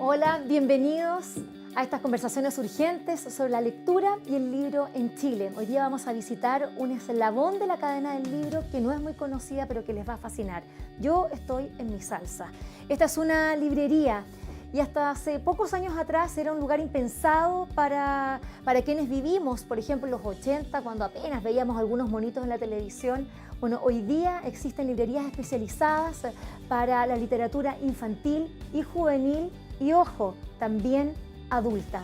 Hola, bienvenidos a estas conversaciones urgentes sobre la lectura y el libro en Chile. Hoy día vamos a visitar un eslabón de la cadena del libro que no es muy conocida, pero que les va a fascinar. Yo estoy en mi salsa. Esta es una librería y hasta hace pocos años atrás era un lugar impensado para quienes vivimos, por ejemplo, en los 80, cuando apenas veíamos algunos monitos en la televisión. Bueno, hoy día existen librerías especializadas para la literatura infantil y juvenil y, ojo, también adulta.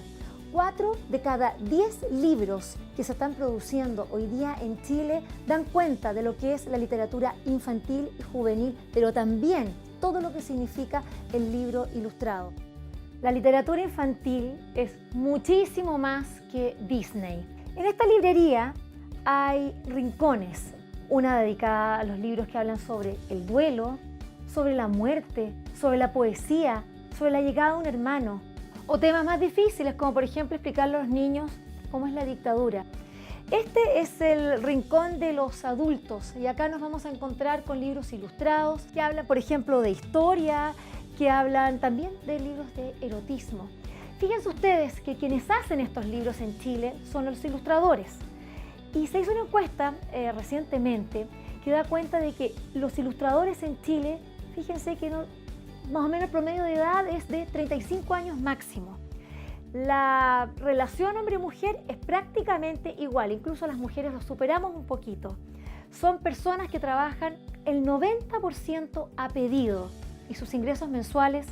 4 de cada 10 libros que se están produciendo hoy día en Chile dan cuenta de lo que es la literatura infantil y juvenil, pero también todo lo que significa el libro ilustrado. La literatura infantil es muchísimo más que Disney. En esta librería hay rincones, una dedicada a los libros que hablan sobre el duelo, sobre la muerte, sobre la poesía, sobre la llegada de un hermano, o temas más difíciles como por ejemplo explicarle a los niños cómo es la dictadura. Este es el rincón de los adultos y acá nos vamos a encontrar con libros ilustrados que hablan por ejemplo de historia, que hablan también de libros de erotismo. Fíjense ustedes que quienes hacen estos libros en Chile son los ilustradores. Y se hizo una encuesta recientemente que da cuenta de que los ilustradores en Chile, fíjense que más o menos el promedio de edad es de 35 años máximo. La relación hombre-mujer es prácticamente igual, incluso las mujeres lo superamos un poquito. Son personas que trabajan el 90% a pedido y sus ingresos mensuales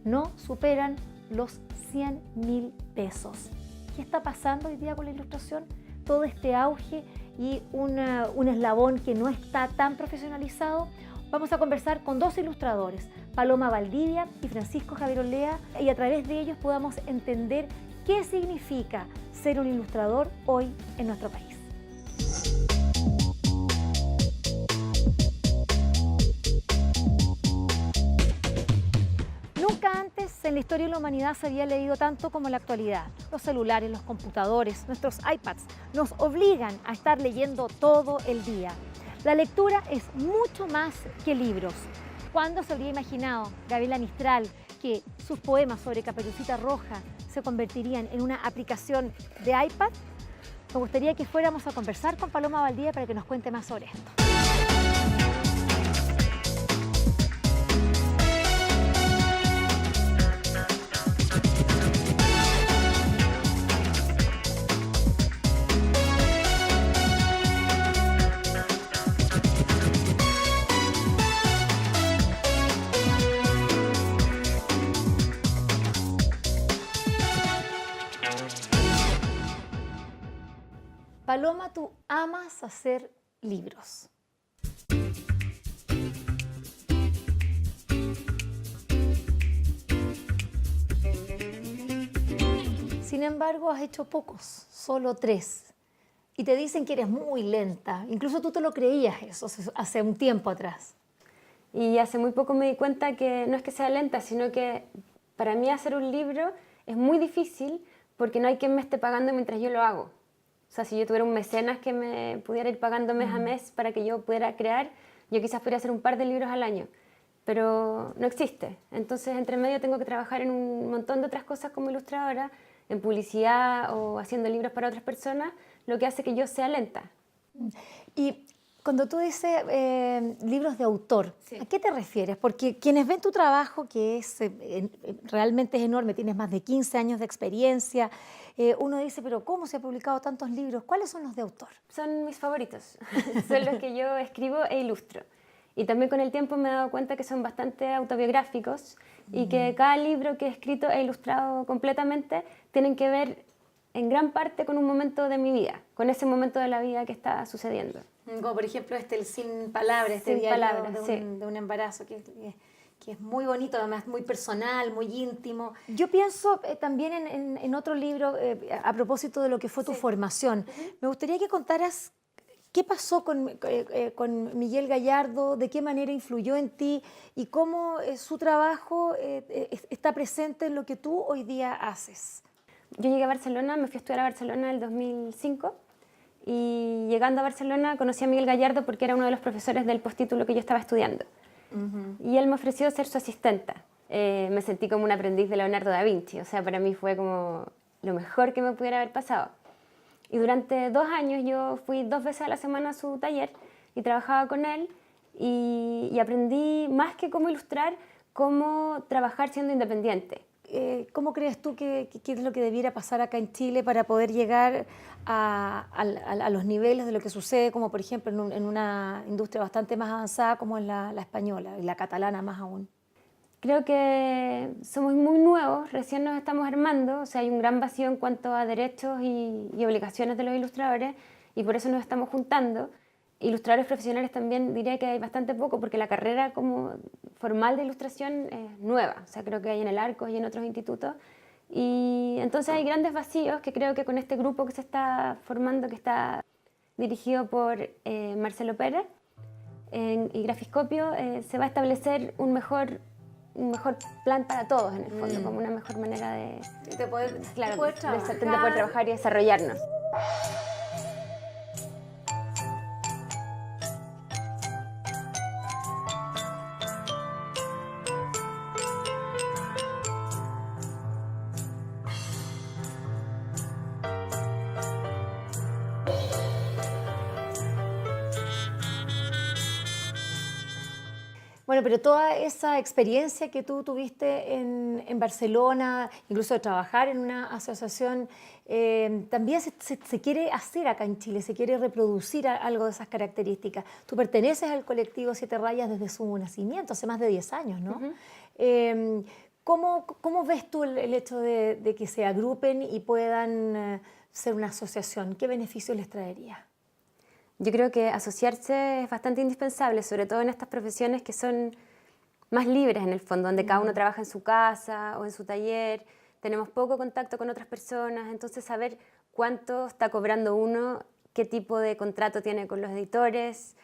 no superan los 100.000 pesos. ¿Qué está pasando hoy día con la ilustración? Todo este auge y un eslabón que no está tan profesionalizado. Vamos a conversar con dos ilustradores, Paloma Valdivia y Francisco Javier Olea, y a través de ellos podamos entender qué significa ser un ilustrador hoy en nuestro país. Nunca antes en la historia de la humanidad se había leído tanto como en la actualidad. Los celulares, los computadores, nuestros iPads nos obligan a estar leyendo todo el día. La lectura es mucho más que libros. ¿Cuándo se habría imaginado Gabriela Mistral que sus poemas sobre Caperucita Roja se convertirían en una aplicación de iPad? Me gustaría que fuéramos a conversar con Paloma Valdivia para que nos cuente más sobre esto. Paloma, tú amas hacer libros. Sin embargo, has hecho pocos, solo 3. Y te dicen que eres muy lenta. Incluso tú te lo creías eso hace un tiempo atrás. Y hace muy poco me di cuenta que no es que sea lenta, sino que para mí hacer un libro es muy difícil porque no hay quien me esté pagando mientras yo lo hago. O sea, si yo tuviera un mecenas que me pudiera ir pagando mes a mes para que yo pudiera crear, yo quizás podría hacer un par de libros al año, pero no existe. Entonces, entre medio tengo que trabajar en un montón de otras cosas como ilustradora, en publicidad o haciendo libros para otras personas, lo que hace que yo sea lenta. Y cuando tú dices libros de autor, sí, ¿a qué te refieres? Porque quienes ven tu trabajo, que es realmente es enorme, tienes más de 15 años de experiencia, uno dice, pero ¿cómo se han publicado tantos libros? ¿Cuáles son los de autor? Son mis favoritos, son los que yo escribo e ilustro. Y también con el tiempo me he dado cuenta que son bastante autobiográficos y que cada libro que he escrito e ilustrado completamente tienen que ver en gran parte con un momento de mi vida, con ese momento de la vida que está sucediendo. Como por ejemplo el Sin Palabras, Sin diario palabras, de un embarazo, que es muy bonito, además muy personal, muy íntimo. Yo pienso también en otro libro, a propósito de lo que fue tu formación. Me gustaría que contaras qué pasó con Miguel Gallardo, de qué manera influyó en ti y cómo su trabajo está presente en lo que tú hoy día haces. Yo llegué a Barcelona, me fui a estudiar a Barcelona en el 2005 y llegando a Barcelona conocí a Miguel Gallardo porque era uno de los profesores del postítulo que yo estaba estudiando. Y él me ofreció ser su asistenta. me sentí como un aprendiz de Leonardo da Vinci. O sea, para mí fue como lo mejor que me pudiera haber pasado. Y durante 2 años yo fui 2 veces a la semana a su taller y trabajaba con él y aprendí más que cómo ilustrar, cómo trabajar siendo independiente. ¿Cómo crees tú que es lo que debiera pasar acá en Chile para poder llegar a los niveles de lo que sucede, como por ejemplo en una industria bastante más avanzada como es la española y la catalana más aún? Creo que somos muy nuevos, recién nos estamos armando, o sea, hay un gran vacío en cuanto a derechos y obligaciones de los ilustradores y por eso nos estamos juntando. Ilustradores profesionales también diría que hay bastante poco porque la carrera como formal de ilustración es nueva, o sea, creo que hay en el Arcos y en otros institutos y entonces hay grandes vacíos que creo que con este grupo que se está formando, que está dirigido por Marcelo Pérez y Grafiscopio, se va a establecer un mejor plan para todos en el fondo, como una mejor manera De poder, claro, de poder de trabajar. poder trabajar y desarrollarnos. Bueno, pero toda esa experiencia que tú tuviste en Barcelona, incluso de trabajar en una asociación, también se quiere hacer acá en Chile, se quiere reproducir algo de esas características. Tú perteneces al colectivo Siete Rayas desde su nacimiento, hace más de 10 años, ¿no? ¿Cómo ves tú el hecho de que se agrupen y puedan ser una asociación? ¿Qué beneficios les traería? Yo creo que asociarse es bastante indispensable, sobre todo en estas profesiones que son más libres en el fondo, donde cada uno trabaja en su casa o en su taller, tenemos poco contacto con otras personas, entonces saber cuánto está cobrando uno, qué tipo de contrato tiene con los editores,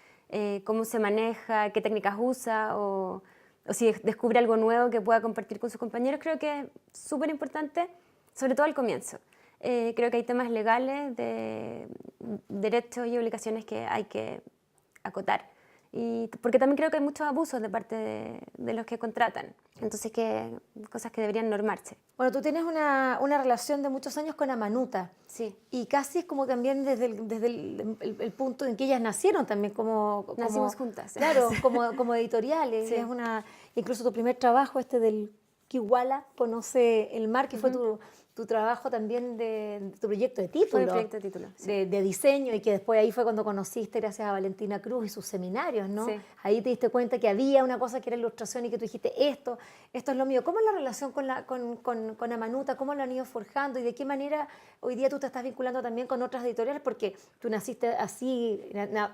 cómo se maneja, qué técnicas usa o si descubre algo nuevo que pueda compartir con sus compañeros, creo que es súper importante, sobre todo al comienzo. Creo que hay temas legales de derechos y obligaciones que hay que acotar. Porque también creo que hay muchos abusos de parte de los que contratan. Entonces, cosas que deberían normarse. Bueno, tú tienes una relación de muchos años con Amanuta. Sí. Y casi es como también desde el punto en que ellas nacieron también Nacimos juntas. Claro, como editoriales. Sí. Incluso tu primer trabajo, del Kiwala, Conoce el Mar, que fue tu trabajo también de tu proyecto de título. Fue mi proyecto de título, sí. De diseño, y que después ahí fue cuando conociste, gracias a Valentina Cruz y sus seminarios, ¿no? Sí. Ahí te diste cuenta que había una cosa que era ilustración y que tú dijiste, esto es lo mío. ¿Cómo es la relación con Amanuta? ¿Cómo lo han ido forjando? ¿Y de qué manera hoy día tú te estás vinculando también con otras editoriales? Porque tú naciste así,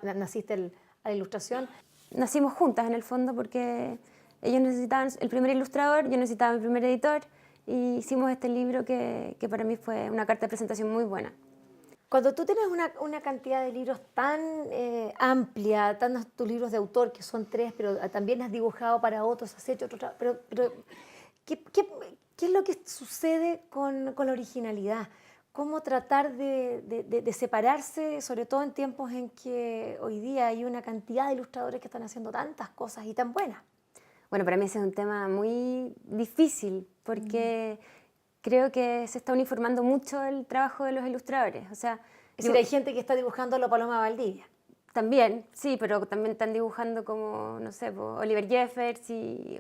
naciste a la ilustración. Nacimos juntas en el fondo porque ellos necesitaban el primer ilustrador, yo necesitaba mi primer editor y hicimos este libro que para mí fue una carta de presentación muy buena. Cuando tú tienes una cantidad de libros tan amplia, tus libros de autor, que son 3, pero también has dibujado para otros, has hecho otro trabajo, pero ¿qué es lo que sucede con la originalidad? ¿Cómo tratar de separarse, sobre todo en tiempos en que hoy día hay una cantidad de ilustradores que están haciendo tantas cosas y tan buenas? Bueno, para mí ese es un tema muy difícil porque creo que se está uniformando mucho el trabajo de los ilustradores. O sea, es decir, hay gente que está dibujando a la Paloma Valdivia. También, sí, pero también están dibujando como, no sé, Oliver Jeffers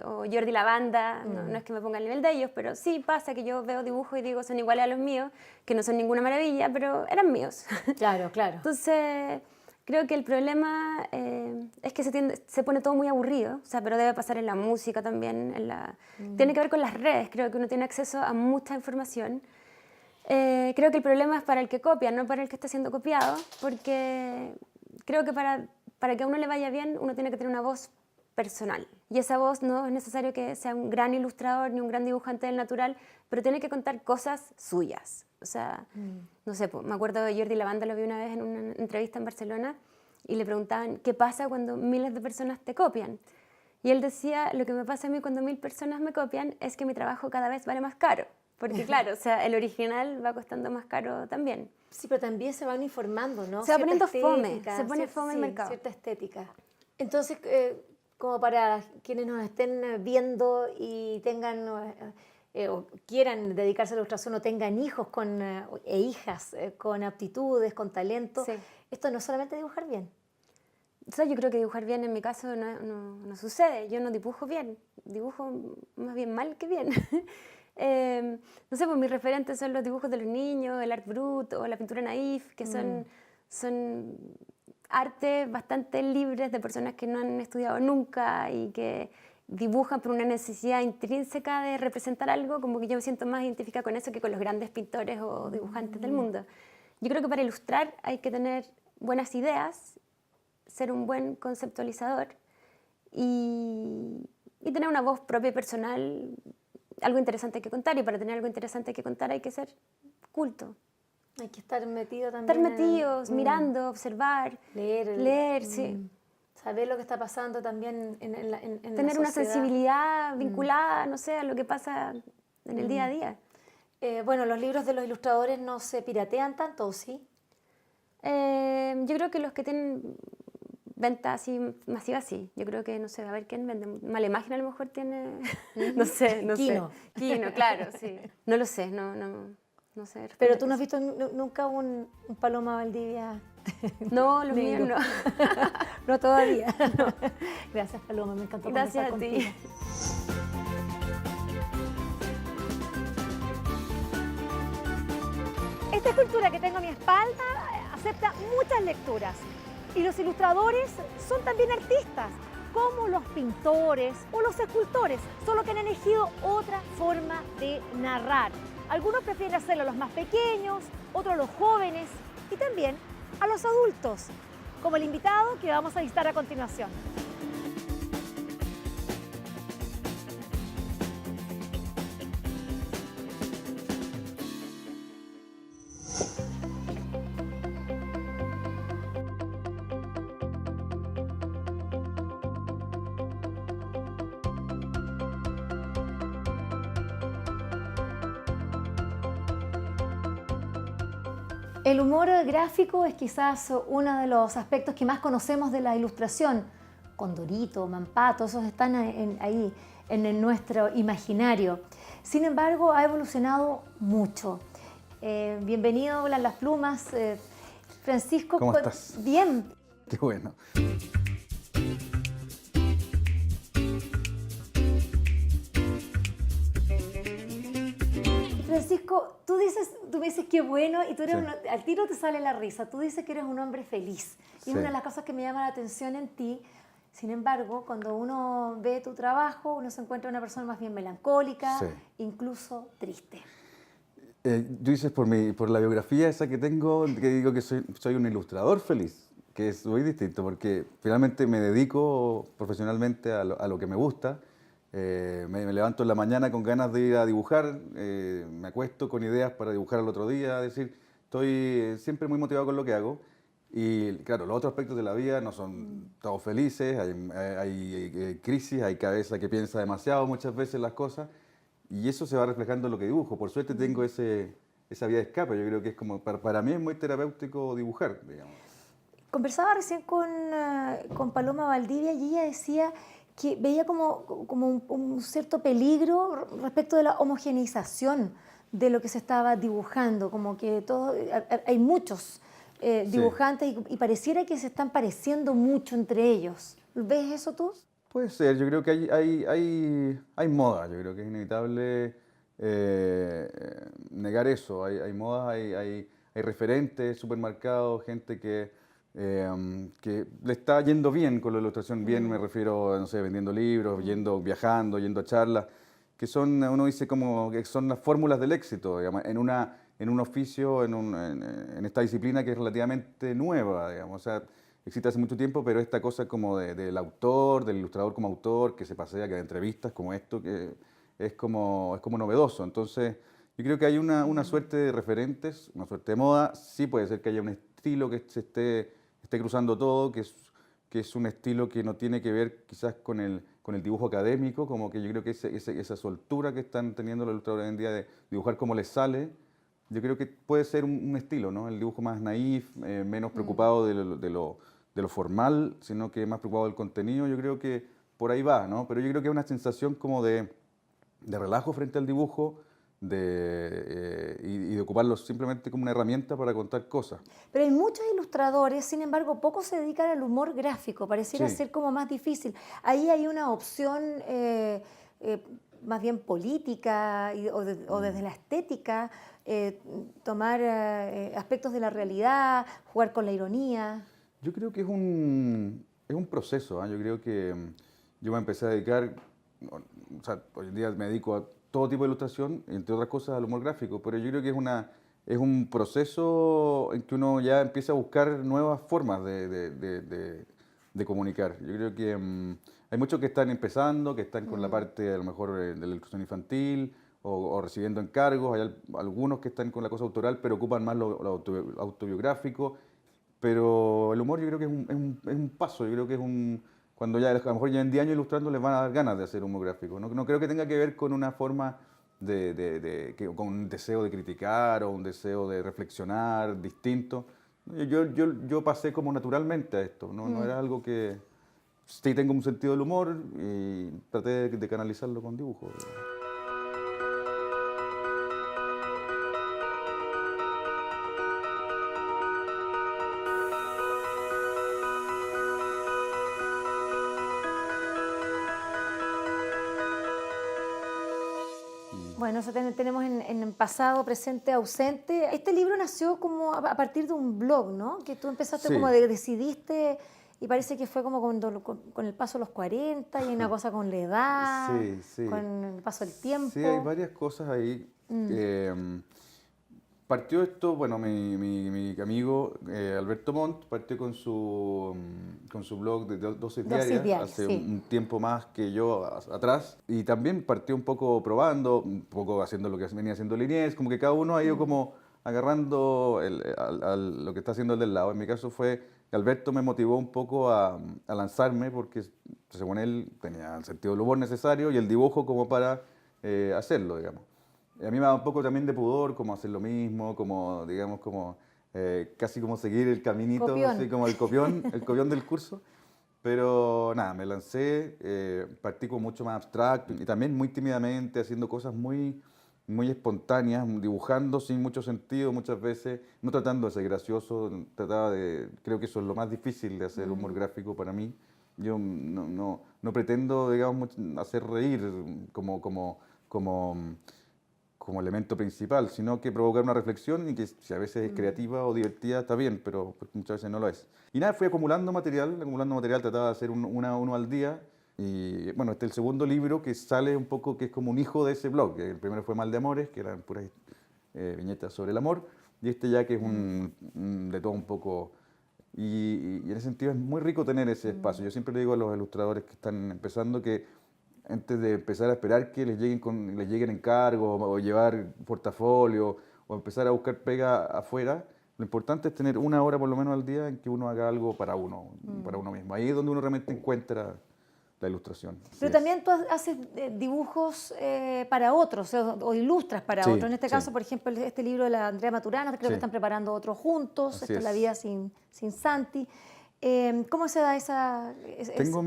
o Jordi Lavanda. No es que me ponga al nivel de ellos, pero sí pasa que yo veo dibujos y digo son iguales a los míos, que no son ninguna maravilla, pero eran míos. Claro, claro. Entonces, creo que el problema es que se pone todo muy aburrido, o sea, pero debe pasar en la música también. Tiene que ver con las redes, creo que uno tiene acceso a mucha información. Creo que el problema es para el que copia, no para el que está siendo copiado, porque creo que para que a uno le vaya bien, uno tiene que tener una voz personal. Y esa voz no es necesario que sea un gran ilustrador ni un gran dibujante del natural, pero tiene que contar cosas suyas. O sea, no sé, me acuerdo de Jordi Lavanda, lo vi una vez en una entrevista en Barcelona y le preguntaban qué pasa cuando miles de personas te copian. Y él decía, lo que me pasa a mí cuando 1000 personas me copian es que mi trabajo cada vez vale más caro. Porque claro, o sea, el original va costando más caro también. Sí, pero también se van informando, ¿no? Se va poniendo fome, se pone fome el sí, mercado. Cierta estética. Entonces, como para quienes nos estén viendo y tengan o quieran dedicarse a la ilustración o tengan hijos e hijas con aptitudes, con talento, Sí. esto no es solamente dibujar bien. O sea, yo creo que dibujar bien en mi caso no sucede. Yo no dibujo bien, dibujo más bien mal que bien. No sé, pues mis referentes son los dibujos de los niños, el art brut o la pintura naif, que son artes bastante libres de personas que no han estudiado nunca y que dibujan por una necesidad intrínseca de representar algo, como que yo me siento más identificada con eso que con los grandes pintores o dibujantes del mundo. Yo creo que para ilustrar hay que tener buenas ideas, ser un buen conceptualizador y tener una voz propia y personal, algo interesante que contar, y para tener algo interesante que contar hay que ser culto. Hay que estar metido también. Estar metidos, mirando, observar, leer, sí. Saber lo que está pasando también en la tener una sensibilidad vinculada, no sé, a lo que pasa en el día a día. Bueno, los libros de los ilustradores no se piratean tanto, ¿o sí? Yo creo que los que tienen venta así masiva, sí. Yo creo que, no sé, a ver quién vende. Mala Imagen a lo mejor tiene, no sé. Kino. Kino, claro, sí. No lo sé, no sé. Pero tú no has visto nunca un Paloma Valdivia. No, los míos no. No todavía. No. Gracias, Paloma, me encantó Gracias conversar a ti. contigo. Esta escultura que tengo a mi espalda acepta muchas lecturas y los ilustradores son también artistas, como los pintores o los escultores, solo que han elegido otra forma de narrar. Algunos prefieren hacerlo a los más pequeños, otros a los jóvenes y también a los adultos, como el invitado que vamos a visitar a continuación. El humor gráfico es quizás uno de los aspectos que más conocemos de la ilustración. Condorito, Mampato, esos están ahí en nuestro imaginario. Sin embargo, ha evolucionado mucho. Bienvenido a Las Plumas. Francisco, ¿Cómo estás? Bien. Qué bueno. Francisco, tú me dices qué bueno y tú eres Sí. al tiro te sale la risa. Tú dices que eres un hombre feliz. Y Sí. es una de las cosas que me llama la atención en ti. Sin embargo, cuando uno ve tu trabajo, uno se encuentra una persona más bien melancólica, Sí. incluso triste. Tú dices por la biografía esa que tengo, que digo que soy un ilustrador feliz, que es muy distinto, porque finalmente me dedico profesionalmente a lo que me gusta. Me levanto en la mañana con ganas de ir a dibujar, me acuesto con ideas para dibujar al otro día, es decir, estoy siempre muy motivado con lo que hago. Y claro, los otros aspectos de la vida no son todos felices, hay crisis, hay cabeza que piensa demasiado muchas veces las cosas. Y eso se va reflejando en lo que dibujo. Por suerte tengo esa vía de escape. Yo creo que es como, para mí es muy terapéutico dibujar, digamos. Conversaba recién con Paloma Valdivia y ella decía que veía como un cierto peligro respecto de la homogeneización de lo que se estaba dibujando, como que hay muchos dibujantes y pareciera que se están pareciendo mucho entre ellos. ¿Ves eso tú? Puede ser, yo creo que hay moda, yo creo que es inevitable negar eso. Hay modas, hay referentes supermercados, gente que le está yendo bien con la ilustración. Bien me refiero, no sé, vendiendo libros, viajando, yendo a charlas, que son, uno dice como que son las fórmulas del éxito, digamos, en un oficio, en esta disciplina que es relativamente nueva, digamos. O sea, existe hace mucho tiempo, pero esta cosa como del autor, del ilustrador como autor, que se pasea, que da entrevistas como esto, que es como novedoso. Entonces, yo creo que hay una suerte de referentes, una suerte de moda. Sí puede ser que haya un estilo que se esté cruzando todo, que es un estilo que no tiene que ver quizás con el dibujo académico, como que yo creo que esa soltura que están teniendo los ilustradores hoy en día de dibujar como les sale, yo creo que puede ser un estilo, ¿no? El dibujo más naif, menos preocupado de lo formal, sino que más preocupado del contenido. Yo creo que por ahí va, ¿no? Pero yo creo que es una sensación como de relajo frente al dibujo, y de ocuparlo simplemente como una herramienta para contar cosas. Pero hay muchos ilustradores, sin embargo, pocos se dedican al humor gráfico, pareciera Sí. ser como más difícil. Ahí hay una opción más bien política o desde la estética, tomar aspectos de la realidad, jugar con la ironía. Yo creo que es un proceso, ¿ah? Yo creo que yo me empecé a dedicar, o sea, hoy en día me dedico a todo tipo de ilustración, entre otras cosas al humor gráfico, pero yo creo que es un proceso en que uno ya empieza a buscar nuevas formas de comunicar. Yo creo que hay muchos que están empezando, que están con la parte a lo mejor de la ilustración infantil o recibiendo encargos, hay algunos que están con la cosa autoral, pero ocupan más lo autobiográfico. Pero el humor yo creo que es un paso, yo creo que cuando ya a lo mejor ya en 10 años ilustrando les van a dar ganas de hacer humor gráfico. No creo que tenga que ver con una forma con un deseo de criticar o un deseo de reflexionar distinto. Yo pasé como naturalmente a esto, no era algo que... Sí tengo un sentido del humor y traté de canalizarlo con dibujo. Bueno, eso tenemos en pasado, presente, ausente. Este libro nació como a partir de un blog, ¿no? Que tú empezaste Sí. como decidiste, y parece que fue como con el paso de los 40, y hay una cosa con la edad, Sí, sí. con el paso del tiempo. Sí, hay varias cosas ahí. Partió esto, bueno, mi amigo Alberto Montt partió con su blog de Dosis Dosis Diarias Diarias, hace sí. un tiempo más que yo atrás. Y también partió un poco probando, un poco haciendo lo que venía haciendo Liniers, como que cada uno ha ido como agarrando lo que está haciendo el del lado. En mi caso fue que Alberto me motivó un poco a lanzarme porque según él tenía el sentido del humor necesario y el dibujo como para hacerlo, digamos. A mí me da un poco también de pudor como hacer lo mismo, como, digamos, como casi como seguir el caminito, Copión. así como el copión del curso. Pero nada, me lancé, partí con mucho más abstracto y también muy tímidamente, haciendo cosas muy, muy espontáneas, dibujando sin mucho sentido muchas veces, no tratando de ser gracioso, creo que eso es lo más difícil de hacer humor gráfico para mí. Yo no pretendo, digamos, hacer reír como elemento principal, sino que provocar una reflexión y que si a veces es creativa o divertida está bien, pero muchas veces no lo es. Y nada, fui acumulando material, trataba de hacer uno al día. Y bueno, este es el segundo libro que sale un poco, que es como un hijo de ese blog. El primero fue Mal de Amores, que eran puras viñetas sobre el amor, y este ya que es de todo un poco. Y en ese sentido es muy rico tener ese espacio. Yo siempre le digo a los ilustradores que están empezando que antes de empezar a esperar que les lleguen encargos o llevar portafolio o empezar a buscar pega afuera, lo importante es tener una hora por lo menos al día en que uno haga algo para uno mismo. Ahí es donde uno realmente encuentra la ilustración. Pero también tú haces dibujos para otros o ilustras para Sí, otros. En este sí. caso, por ejemplo, este libro de la Andrea Maturana, creo Sí. que están preparando otro juntos, Así esto es La es. vida sin Santi. ¿Cómo se da esa...? Tengo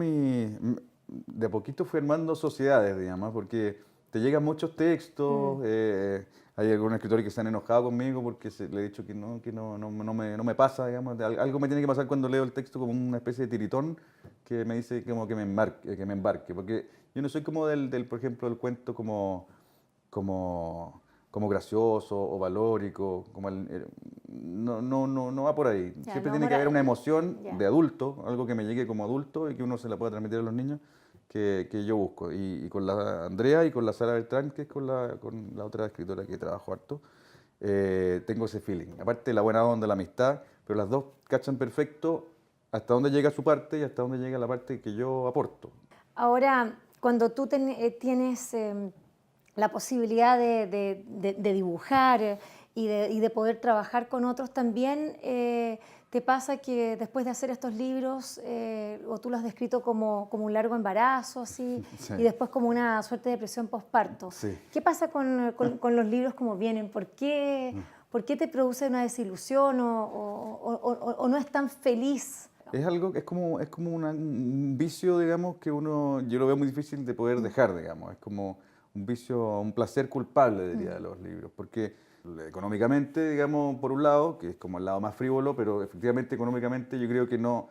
de a poquito fui armando sociedades, digamos, porque te llegan muchos textos, hay algunos escritores que se han enojado conmigo porque le he dicho que no me pasa, digamos, algo me tiene que pasar cuando leo el texto como una especie de tiritón que me dice como que me embarque, porque yo no soy como por ejemplo, del cuento como gracioso o valórico, no va por ahí. Ya, Siempre no, tiene que haber una emoción ya. de adulto, algo que me llegue como adulto y que uno se la pueda transmitir a los niños, que yo busco. Y con la Andrea y con la Sara Beltrán, que es con la otra escritora que trabajo harto, tengo ese feeling. Aparte la buena onda, la amistad, pero las dos cachan perfecto hasta dónde llega su parte y hasta dónde llega la parte que yo aporto. Ahora, cuando tú tienes la posibilidad de dibujar y de poder trabajar con otros también, ¿te pasa que después de hacer estos libros, o tú lo has descrito como un largo embarazo, así, Sí. y después como una suerte de depresión postparto? Sí. ¿Qué pasa con los libros como vienen? ¿Por qué te produce una desilusión o no es tan feliz Es algo, es como un vicio, digamos, que yo lo veo muy difícil de poder dejar, digamos. Es como un vicio, un placer culpable, diría, de los libros. Porque económicamente, digamos, por un lado, que es como el lado más frívolo, pero efectivamente económicamente yo creo que no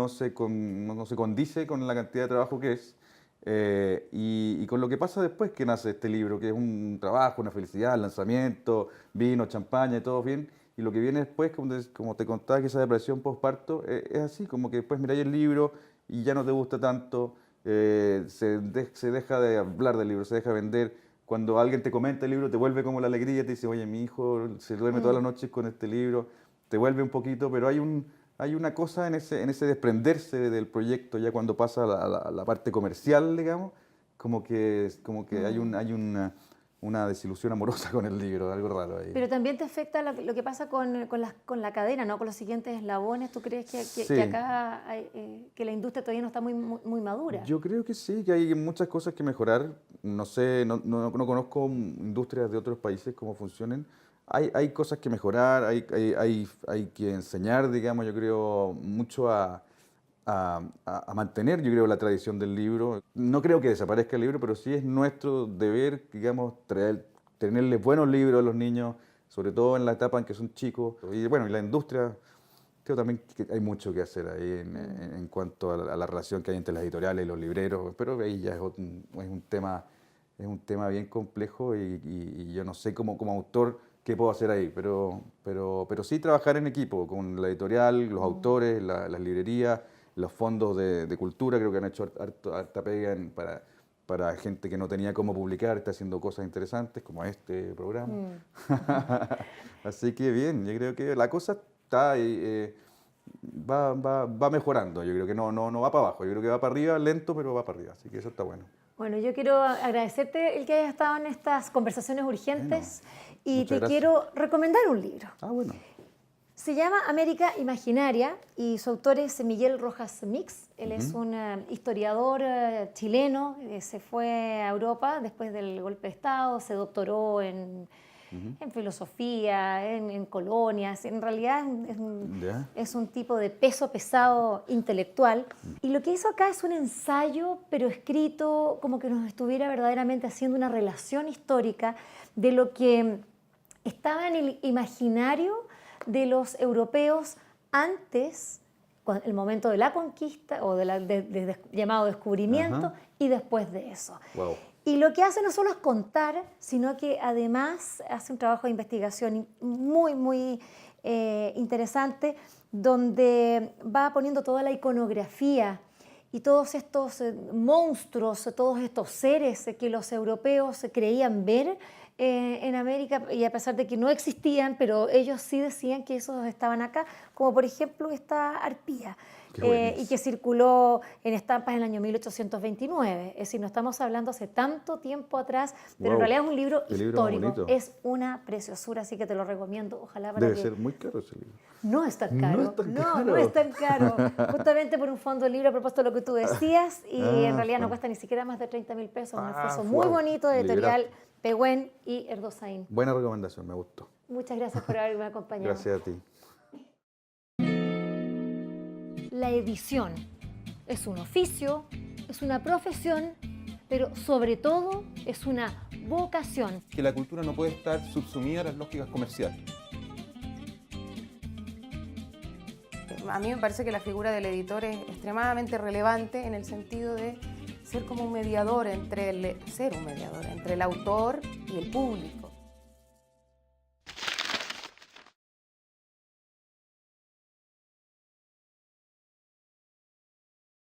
se condice con la cantidad de trabajo que es. Y con lo que pasa después que nace este libro, que es un trabajo, una felicidad, lanzamiento, vino, champaña y todo bien. Y lo que viene después, como te contaba, que esa depresión postparto, es así, como que después miráis el libro y ya no te gusta tanto, se deja de hablar del libro, se deja de vender. Cuando alguien te comenta el libro, te vuelve como la alegría, te dice, oye, mi hijo se duerme todas las noches con este libro, te vuelve un poquito, pero hay una cosa en ese desprenderse del proyecto, ya cuando pasa a la parte comercial, digamos, como que hay una desilusión amorosa con el libro, algo raro ahí. Pero también te afecta lo que pasa con la cadena, ¿no? Con los siguientes eslabones. ¿Tú crees que Sí. acá que la industria todavía no está muy madura? Yo creo que sí, que hay muchas cosas que mejorar. No sé, no conozco industrias de otros países cómo funcionan. Hay cosas que mejorar, hay que enseñar, digamos, yo creo, mucho a mantener, yo creo, la tradición del libro. No creo que desaparezca el libro, pero sí es nuestro deber, digamos, tenerles buenos libros a los niños, sobre todo en la etapa en que son chicos. Y bueno, y la industria, creo también que hay mucho que hacer ahí en cuanto a la relación que hay entre las editoriales y los libreros, pero ahí ya es un tema bien complejo y yo no sé como autor qué puedo hacer ahí, pero sí trabajar en equipo con la editorial, los autores, las librerías, los fondos de cultura, creo que han hecho harta pega para gente que no tenía cómo publicar, está haciendo cosas interesantes como este programa. Así que bien, yo creo que la cosa está va mejorando, yo creo que no va para abajo, yo creo que va para arriba, lento, pero va para arriba, así que eso está bueno. Bueno, yo quiero agradecerte el que hayas estado en estas conversaciones urgentes y muchas te gracias. quiero recomendar un libro. Ah, bueno. Se llama América Imaginaria y su autor es Miguel Rojas Mix. Él es un historiador chileno, se fue a Europa después del golpe de Estado, se doctoró en filosofía, en colonias. En realidad es un tipo de peso pesado intelectual. Y lo que hizo acá es un ensayo, pero escrito como que nos estuviera verdaderamente haciendo una relación histórica de lo que estaba en el imaginario de los europeos antes, el momento de la conquista o llamado descubrimiento, y después de eso. Wow. Y lo que hace no solo es contar, sino que además hace un trabajo de investigación muy interesante, donde va poniendo toda la iconografía y todos estos monstruos, todos estos seres que los europeos creían ver en América, y a pesar de que no existían, pero ellos sí decían que esos estaban acá, como por ejemplo esta arpía, y que circuló en estampas en el año 1829. Es decir, no estamos hablando hace tanto tiempo atrás, pero en realidad es un libro histórico, es una preciosura, así que te lo recomiendo. Ojalá para Debe ser muy caro ese libro. No es tan caro. No es tan caro. Justamente por un fondo de libro a propósito de lo que tú decías, y en realidad no cuesta ni siquiera más de 30.000 pesos. Un esfuerzo muy bonito de editorial Pehuen y Erdosín. Buena recomendación, me gustó. Muchas gracias por haberme acompañado. Gracias a ti. La edición es un oficio, es una profesión, pero sobre todo es una vocación. Que la cultura no puede estar subsumida a las lógicas comerciales. A mí me parece que la figura del editor es extremadamente relevante en el sentido de ser como un mediador entre el autor y el público.